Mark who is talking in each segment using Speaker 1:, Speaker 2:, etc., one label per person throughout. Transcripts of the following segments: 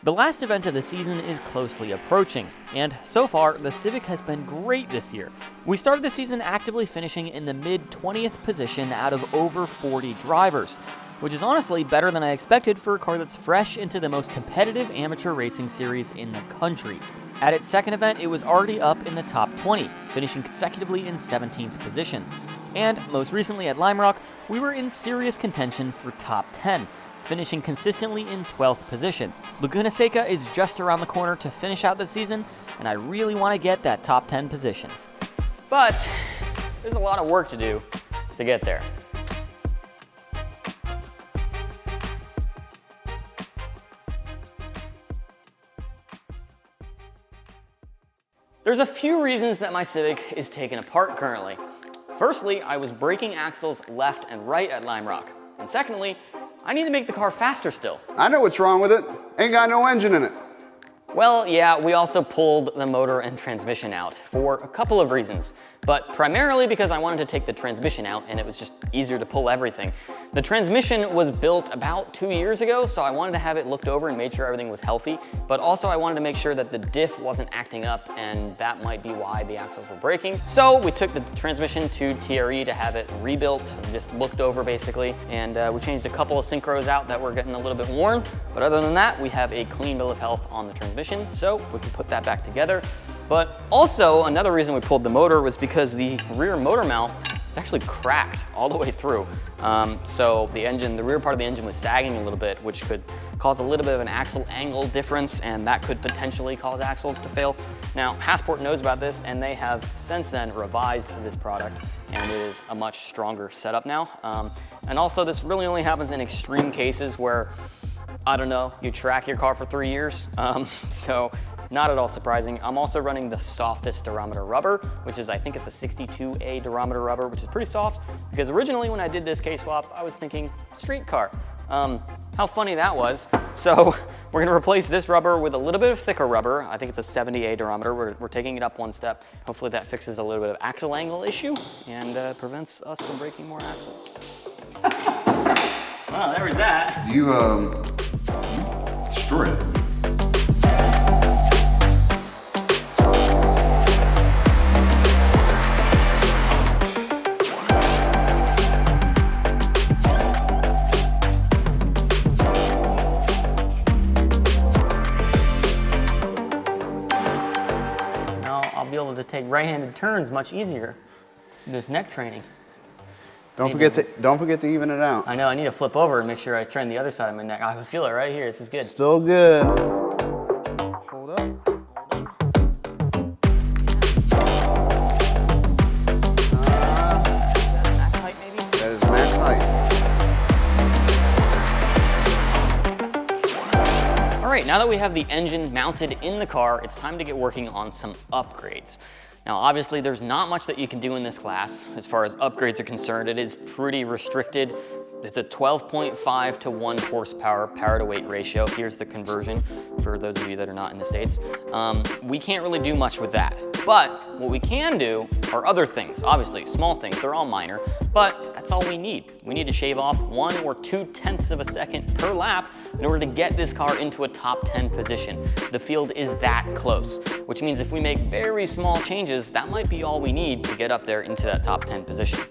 Speaker 1: The last event of the season is closely approaching, and so far, the Civic has been great this year. We started the season actively finishing in the mid-20th position out of over 40 drivers, which is honestly better than I expected for a car that's fresh into the most competitive amateur racing series in the country. At its second event, it was already up in the top 20, finishing consecutively in 17th position. And most recently at Lime Rock, we were in serious contention for top 10, finishing consistently in 12th position. Laguna Seca is just around the corner to finish out the season, and I really want to get that top 10 position. But there's a lot of work to do to get there. There's a few reasons that my Civic is taken apart currently. Firstly, I was breaking axles left and right at Lime Rock. And secondly, I need to make the car faster still.
Speaker 2: I know what's wrong with it. Ain't got no engine in it.
Speaker 1: Well, yeah, we also pulled the motor and transmission out for a couple of reasons, but primarily because I wanted to take the transmission out and it was just easier to pull everything. The transmission was built about 2 years ago, so I wanted to have it looked over and made sure everything was healthy, but also I wanted to make sure that the diff wasn't acting up, and that might be why the axles were breaking. So we took the transmission to TRE to have it rebuilt, just looked over basically, and we changed a couple of synchros out that were getting a little bit worn, but other than that, we have a clean bill of health on the transmission, so we can put that back together. But also, another reason we pulled the motor was because the rear motor mount is actually cracked all the way through. So the rear part of the engine was sagging a little bit, which could cause a little bit of an axle angle difference, and that could potentially cause axles to fail. Now, Hasport knows about this, and they have since then revised this product, and it is a much stronger setup now. And also, this really only happens in extreme cases where, I don't know, you track your car for 3 years. So not at all surprising. I'm also running the softest durometer rubber, which is, I think it's a 62A durometer rubber, which is pretty soft, because originally when I did this K-swap, I was thinking street car. How funny that was. So we're gonna replace this rubber with a little bit of thicker rubber. I think it's a 70A durometer. We're taking it up one step. Hopefully that fixes a little bit of axle angle issue and prevents us from breaking more axles. Well, there was that.
Speaker 2: You destroyed it.
Speaker 1: Be able to take right-handed turns much easier in this neck training.
Speaker 2: Don't forget to even it out.
Speaker 1: I know, I need to flip over and make sure I turn the other side of my neck. I can feel it right here, this is good.
Speaker 2: Still good. Hold up.
Speaker 1: Max height maybe?
Speaker 2: That is max height.
Speaker 1: All right, now that we have the engine mounted in the car, it's time to get working on some upgrades. Now, obviously, there's not much that you can do in this class as far as upgrades are concerned. It is pretty restricted. It's a 12.5 to 1 horsepower power to weight ratio. Here's the conversion for those of you that are not in the States. We can't really do much with that. But what we can do are other things, obviously, small things, they're all minor, but that's all we need. We need to shave off 1 or 2/10 of a second per lap in order to get this car into a top 10 position. The field is that close, which means if we make very small changes, that might be all we need to get up there into that top 10 position.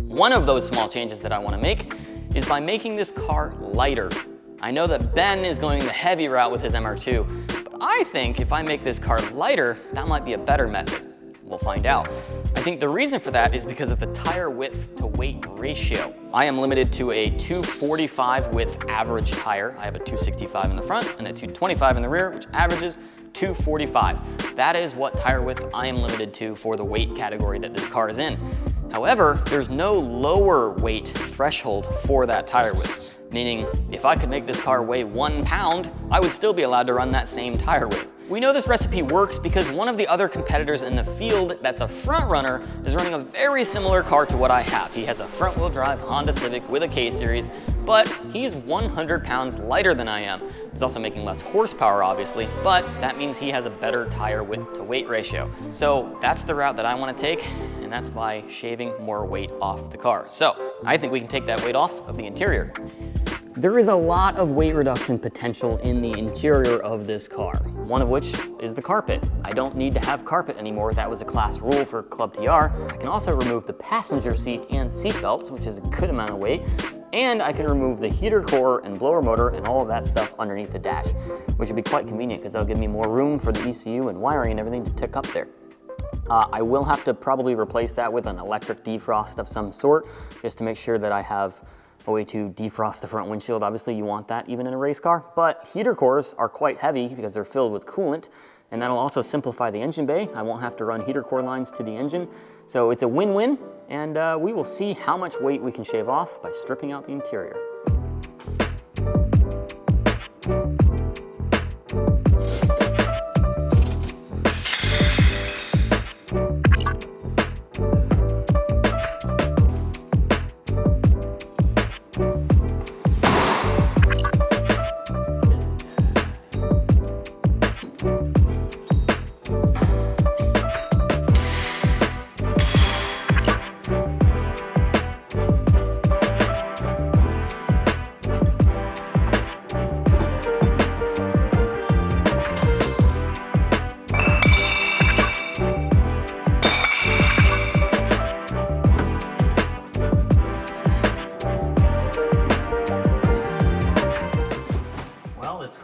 Speaker 1: One of those small changes that I want to make is by making this car lighter. I know that Ben is going the heavy route with his MR2, but I think if I make this car lighter, that might be a better method. We'll find out. I think the reason for that is because of the tire width to weight ratio. I am limited to a 245 width average tire. I have a 265 in the front and a 225 in the rear, which averages 245. That is what tire width I am limited to for the weight category that this car is in. However, there's no lower weight threshold for that tire width, meaning if I could make this car weigh 1 pound, I would still be allowed to run that same tire width. We know this recipe works because one of the other competitors in the field that's a front runner is running a very similar car to what I have. He has a front wheel drive Honda Civic with a K-Series, but he's 100 pounds lighter than I am. He's also making less horsepower, obviously, but that means he has a better tire width to weight ratio. So that's the route that I want to take, and that's by shaving more weight off the car. So I think we can take that weight off of the interior. There is a lot of weight reduction potential in the interior of this car, one of which is the carpet. I don't need to have carpet anymore. That was a class rule for Club TR. I can also remove the passenger seat and seat belts, which is a good amount of weight, and I can remove the heater core and blower motor and all of that stuff underneath the dash, which would be quite convenient because that'll give me more room for the ECU and wiring and everything to tick up there. I will have to probably replace that with an electric defrost of some sort, just to make sure that I have a way to defrost the front windshield. Obviously you want that even in a race car, but heater cores are quite heavy because they're filled with coolant, and that'll also simplify the engine bay. I won't have to run heater core lines to the engine. So it's a win-win, and we will see how much weight we can shave off by stripping out the interior.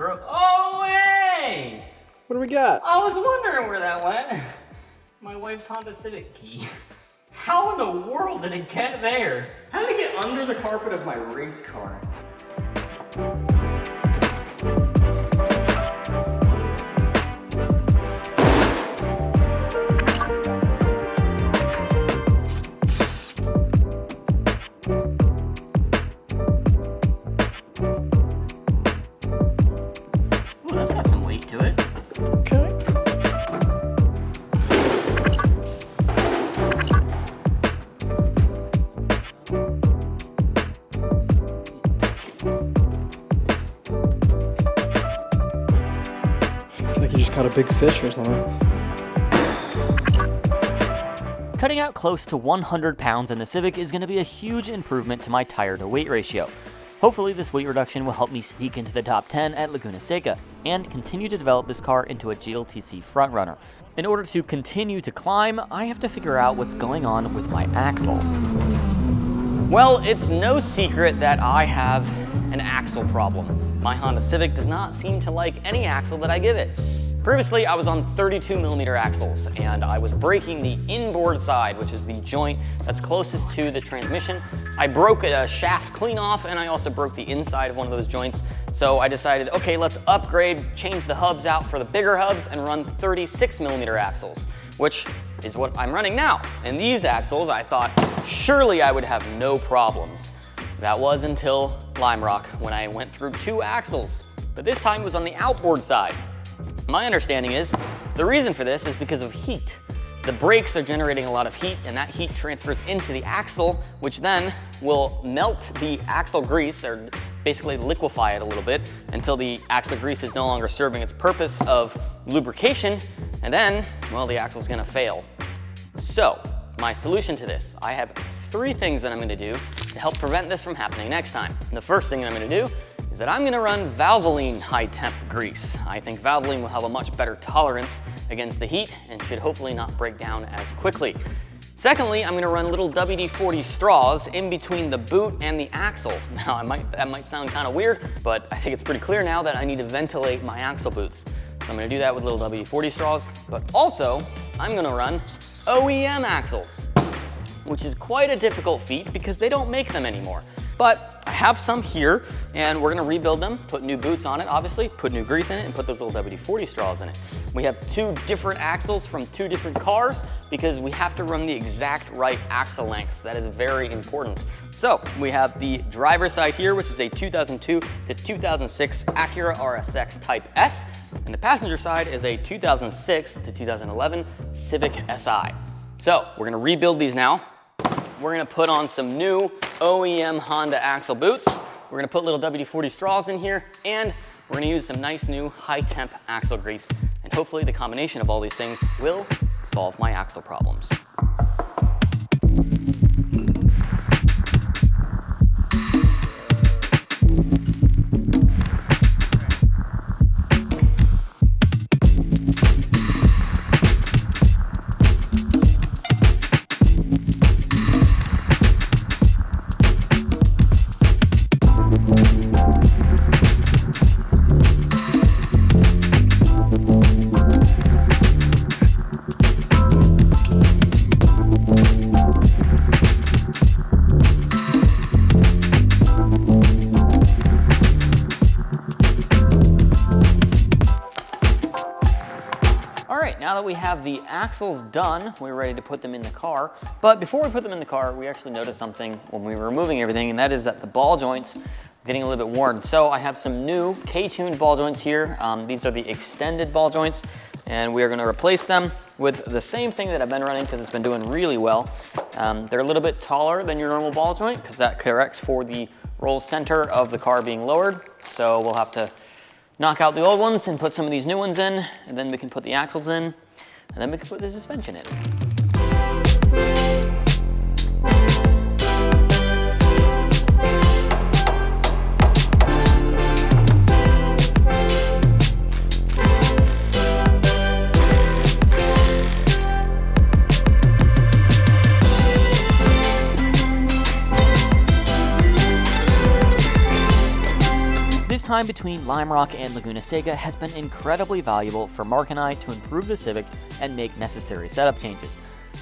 Speaker 1: Oh, hey!
Speaker 3: What do we got?
Speaker 1: I was wondering where that went. My wife's Honda Civic key. How in the world did it get there? How did it get under the carpet of my race car? Oh, that's got some weight to it.
Speaker 3: Okay. I feel like you just caught a big fish or something.
Speaker 1: Cutting out close to 100 pounds in the Civic is going to be a huge improvement to my tire to weight ratio. Hopefully this weight reduction will help me sneak into the top 10 at Laguna Seca and continue to develop this car into a GLTC frontrunner. In order to continue to climb, I have to figure out what's going on with my axles. Well, it's no secret that I have an axle problem. My Honda Civic does not seem to like any axle that I give it. Previously, I was on 32mm axles, and I was braking the inboard side, which is the joint that's closest to the transmission. I broke a shaft clean off, and I also broke the inside of one of those joints. So I decided, okay, let's upgrade, change the hubs out for the bigger hubs, and run 36mm axles, which is what I'm running now. And these axles, I thought, surely I would have no problems. That was until Lime Rock, when I went through 2 axles. But this time it was on the outboard side. My understanding is the reason for this is because of heat. The brakes are generating a lot of heat, and that heat transfers into the axle, which then will melt the axle grease, or basically liquefy it a little bit until the axle grease is no longer serving its purpose of lubrication, and then, well, the axle's gonna fail. So, my solution to this, I have 3 things that I'm gonna do to help prevent this from happening next time. And the first thing that I'm gonna do is that I'm gonna run Valvoline high temp grease. I think Valvoline will have a much better tolerance against the heat and should hopefully not break down as quickly. Secondly, I'm gonna run little WD-40 straws in between the boot and the axle. Now, that might sound kind of weird, but I think it's pretty clear now that I need to ventilate my axle boots. So I'm gonna do that with little WD-40 straws, but also I'm gonna run OEM axles, which is quite a difficult feat because they don't make them anymore. But I have some here, and we're gonna rebuild them, put new boots on it, obviously, put new grease in it, and put those little WD-40 straws in it. We have 2 different axles from 2 different cars because we have to run the exact right axle length. That is very important. So we have the driver's side here, which is a 2002 to 2006 Acura RSX Type S, and the passenger side is a 2006 to 2011 Civic Si. So we're gonna rebuild these now. We're gonna put on some new OEM Honda axle boots. We're gonna put little WD-40 straws in here, and we're gonna use some nice new high temp axle grease. And hopefully the combination of all these things will solve my axle problems. right, now that we have the axles done, we're ready to put them in the car. But before we put them in the car, we actually noticed something when we were removing everything, and that is that the ball joints are getting a little bit worn. So I have some new K-tuned ball joints here. These are the extended ball joints, and we are gonna replace them with the same thing that I've been running because it's been doing really well. They're a little bit taller than your normal ball joint because that corrects for the roll center of the car being lowered. So we'll have to knock out the old ones and put some of these new ones in, and then we can put the axles in, and then we can put the suspension in. This time between Lime Rock and Laguna Seca has been incredibly valuable for Mark and I to improve the Civic and make necessary setup changes.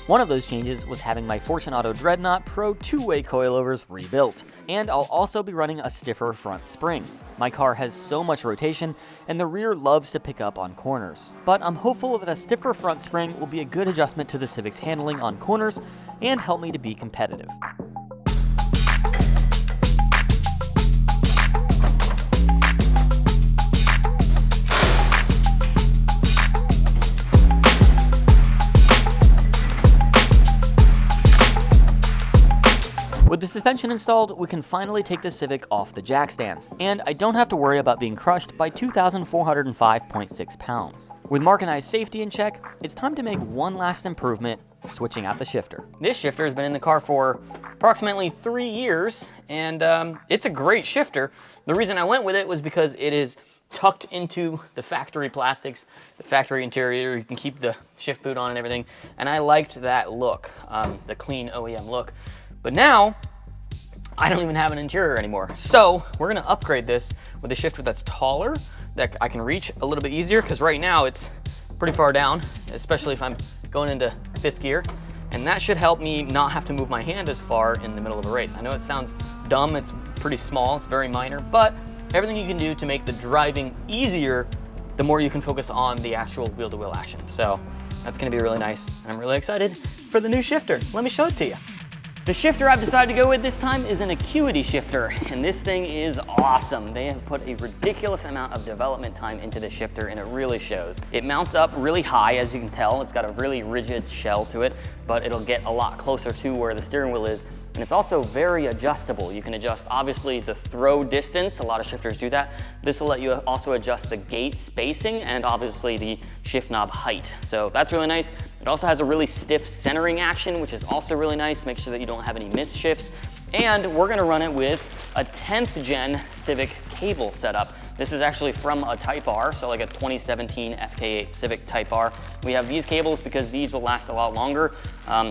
Speaker 1: One of those changes was having my Fortunato Dreadnought Pro 2-way coilovers rebuilt, and I'll also be running a stiffer front spring. My car has so much rotation, and the rear loves to pick up on corners. But I'm hopeful that a stiffer front spring will be a good adjustment to the Civic's handling on corners and help me to be competitive. With the suspension installed, we can finally take the Civic off the jack stands, and I don't have to worry about being crushed by 2,405.6 pounds. With Mark and I's safety in check, it's time to make one last improvement, switching out the shifter. This shifter has been in the car for approximately 3 years, and it's a great shifter. The reason I went with it was because it is tucked into the factory plastics, the factory interior. You can keep the shift boot on and everything, and I liked that look, the clean OEM look. But now, I don't even have an interior anymore. So we're gonna upgrade this with a shifter that's taller, that I can reach a little bit easier, because right now it's pretty far down, especially if I'm going into 5th gear. And that should help me not have to move my hand as far in the middle of a race. I know it sounds dumb, it's pretty small, it's very minor, but everything you can do to make the driving easier, the more you can focus on the actual wheel-to-wheel action. So that's gonna be really nice, and I'm really excited for the new shifter. Let me show it to you. The shifter I've decided to go with this time is an Acuity shifter, and this thing is awesome. They have put a ridiculous amount of development time into the shifter, and it really shows. It mounts up really high, as you can tell. It's got a really rigid shell to it, but it'll get a lot closer to where the steering wheel is. And it's also very adjustable. You can adjust, obviously, the throw distance. A lot of shifters do that. This will let you also adjust the gate spacing and obviously the shift knob height. So that's really nice. It also has a really stiff centering action, which is also really nice. Make sure that you don't have any missed shifts. And we're gonna run it with a 10th gen Civic cable setup. This is actually from a Type R, so like a 2017 FK8 Civic Type R. We have these cables because these will last a lot longer.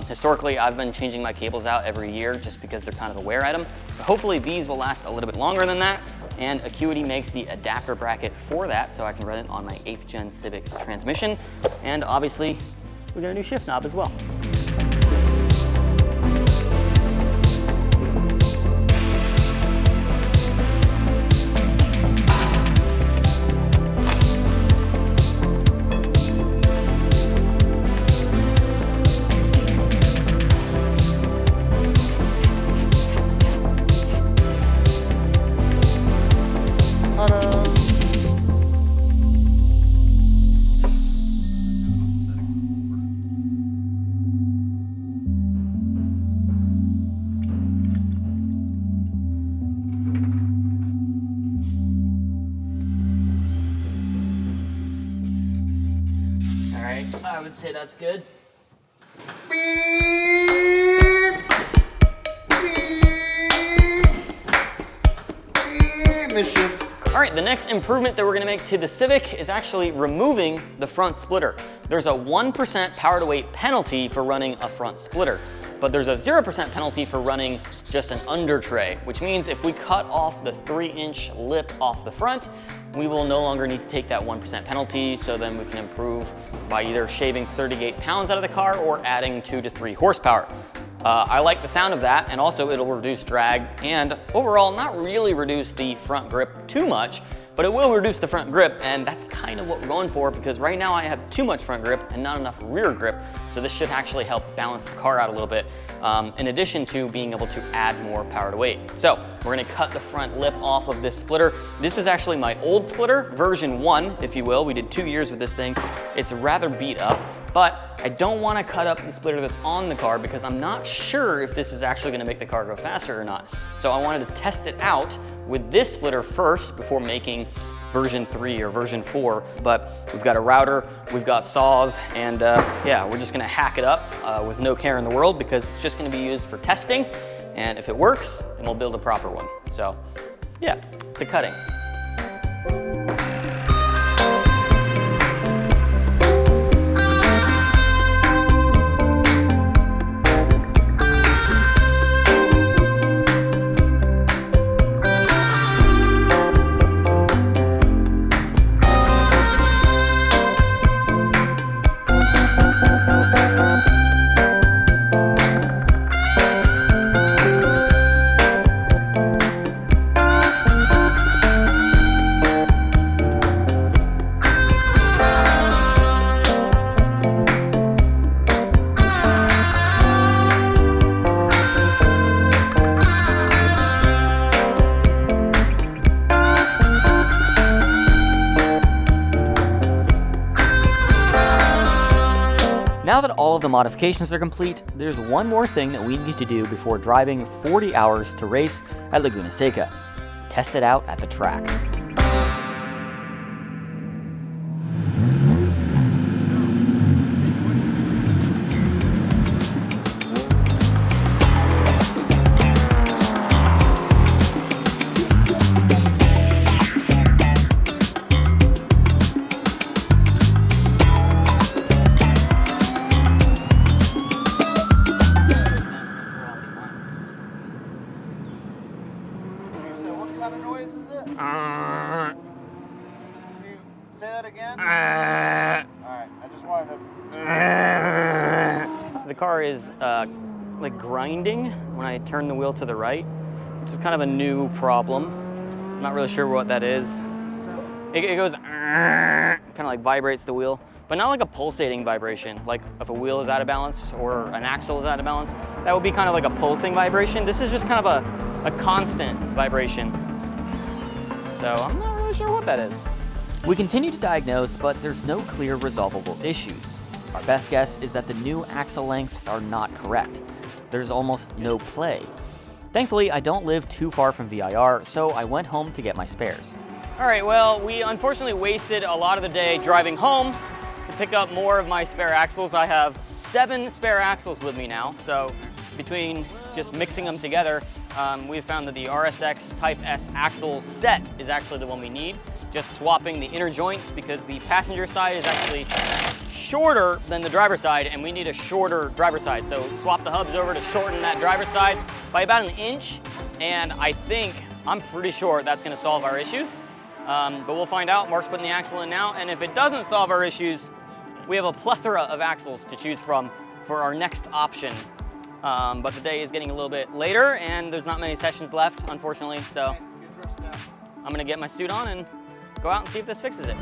Speaker 1: Historically, I've been changing my cables out every year just because they're kind of a wear item. But hopefully these will last a little bit longer than that. And Acuity makes the adapter bracket for that, so I can run it on my 8th gen Civic transmission. And obviously, we got a new shift knob as well. I would say that's good. All right, the next improvement that we're gonna make to the Civic is actually removing the front splitter. There's a 1% power to weight penalty for running a front splitter, but there's a 0% penalty for running just an under tray, which means if we cut off the 3-inch lip off the front, we will no longer need to take that 1% penalty, so then we can improve by either shaving 38 pounds out of the car or adding 2 to 3 horsepower. I like the sound of that, and also it'll reduce drag and overall not really reduce the front grip too much, but it will reduce the front grip, and that's kind of what we're going for because right now I have too much front grip and not enough rear grip, so this should actually help balance the car out a little bit, in addition to being able to add more power to weight. So we're gonna cut the front lip off of this splitter. This is actually my old splitter, version 1, if you will. We did 2 years with this thing. It's rather beat up, but I don't want to cut up the splitter that's on the car because I'm not sure if this is actually going to make the car go faster or not. So I wanted to test it out with this splitter first before making version 3 or version 4. But we've got a router, we've got saws, and yeah, we're just going to hack it up with no care in the world because it's just going to be used for testing. And if it works, then we'll build a proper one. So yeah, the cutting. Now that all of the modifications are complete, there's one more thing that we need to do before driving 40 hours to race at Laguna Seca. Test it out at the track.
Speaker 2: What kind of noise is it? Can you say that again? All right, I just wanted to...
Speaker 1: So the car is like grinding when I turn the wheel to the right, which is kind of a new problem. I'm not really sure what that is. It goes, kind of like vibrates the wheel, but not like a pulsating vibration, like if a wheel is out of balance or an axle is out of balance. That would be kind of like a pulsing vibration. This is just kind of a constant vibration. So I'm not really sure what that is. We continue to diagnose, but there's no clear resolvable issues. Our best guess is that the new axle lengths are not correct. There's almost no play. Thankfully, I don't live too far from VIR, so I went home to get my spares. All right, well, we unfortunately wasted a lot of the day driving home to pick up more of my spare axles. I have 7 spare axles with me now, so between just mixing them together, we've found that the RSX Type S axle set is actually the one we need. Just swapping the inner joints because the passenger side is actually shorter than the driver's side, and we need a shorter driver's side. So swap the hubs over to shorten that driver's side by about 1 inch, and I'm pretty sure that's gonna solve our issues. But we'll find out. Mark's putting the axle in now, and if it doesn't solve our issues, we have a plethora of axles to choose from for our next option. But the day is getting a little bit later, and there's not many sessions left, unfortunately, so I'm gonna get my suit on and go out and see if this fixes it.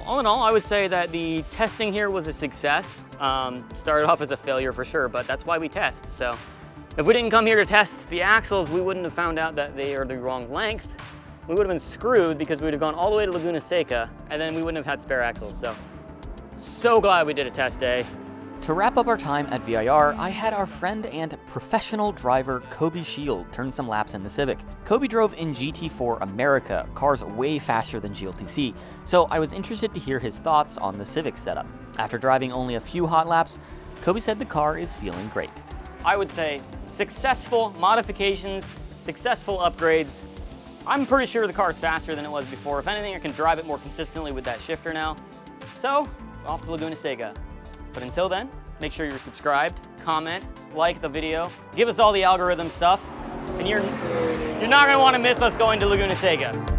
Speaker 1: All in all, I would say that the testing here was a success. Started off as a failure for sure, but that's why we test. So if we didn't come here to test the axles, we wouldn't have found out that they are the wrong length. We would have been screwed because we would have gone all the way to Laguna Seca, and then we wouldn't have had spare axles. So glad we did a test day. To wrap up our time at VIR, I had our friend and professional driver Kobe Shield turn some laps in the Civic. Kobe drove in GT4 America, cars way faster than GLTC, so I was interested to hear his thoughts on the Civic setup. After driving only a few hot laps, Kobe said the car is feeling great. I would say successful modifications, successful upgrades. I'm pretty sure the car's faster than it was before. If anything, I can drive it more consistently with that shifter now. So, it's off to Laguna Seca. But until then, make sure you're subscribed, comment, like the video, give us all the algorithm stuff, and you're not gonna wanna miss us going to Laguna Seca.